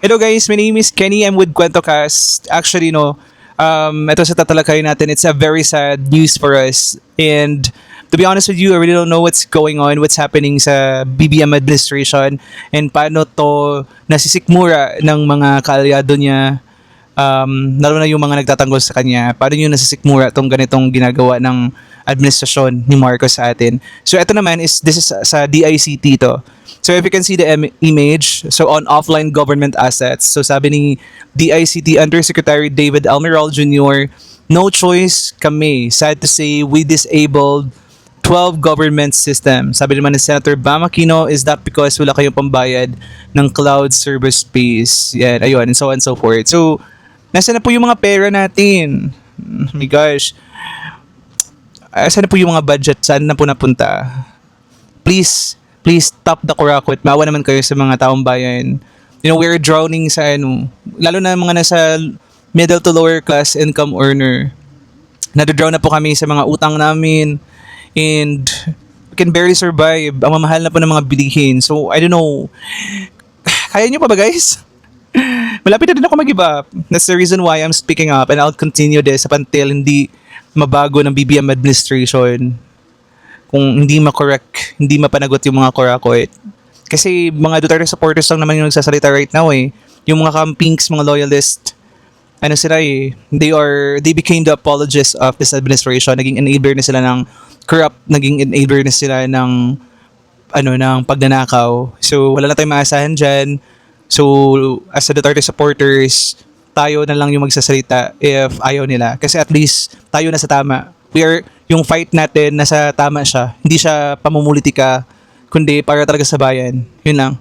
Hello guys, my name is Kenny. I'm with KwentoCast. Actually, no, ito sa tatalakay natin, it's a very sad news for us. And to be honest with you, I really don't know what's going on, what's happening sa BBM administration, and paano to nasisikmura ng mga kaalyado niya, lalo na yung mga nagtatanggol sa kanya, paano yung nasisikmura tong ganitong ginagawa ng administrasyon ni Marcos sa atin. So ito naman this is sa DICT to. So if you can see the image, so on offline government assets, so sabi ni DICT Undersecretary David Almiral Jr., no choice kami, sad to say, we disabled 12 government systems. Sabi naman ni Senator Bam Aquino, is that because wala kayong pambayad ng cloud server space? Yan, ayun, and so on and so forth. So, nasa na po yung mga pera natin? Oh my gosh. Saan na po yung mga budget? Saan na po napunta? Please stop the kurakot. Maawa naman kayo sa mga taong bayan. You know, we're drowning sa lalo na mga nasa middle to lower class income earner. Nadodrown na po kami sa mga utang namin and we can barely survive. Ang mamahal na po ng mga bilihin. So, I don't know. Kaya nyo pa ba, guys? Malapit na din ako mag-give up. That's the reason why I'm speaking up, and I'll continue this up until hindi mabago ng BBM administration. Kung hindi ma-correct, hindi mapanagot yung mga kurakot. Kasi mga Duterte supporters lang naman yung nagsasalita right now eh. Yung mga campings, mga loyalists, ano sila eh, they became the apologists of this administration. Naging enabler na sila ng corrupt, naging enabler na sila ng ng pagnanakaw. So wala na tayong maasahan dyan. So as a Duterte supporters, tayo na lang yung magsasalita if ayaw nila. Kasi at least tayo na sa tama. Yung fight natin nasa tama siya. Hindi siya pamumulitika, kundi para talaga sa bayan. Yun lang.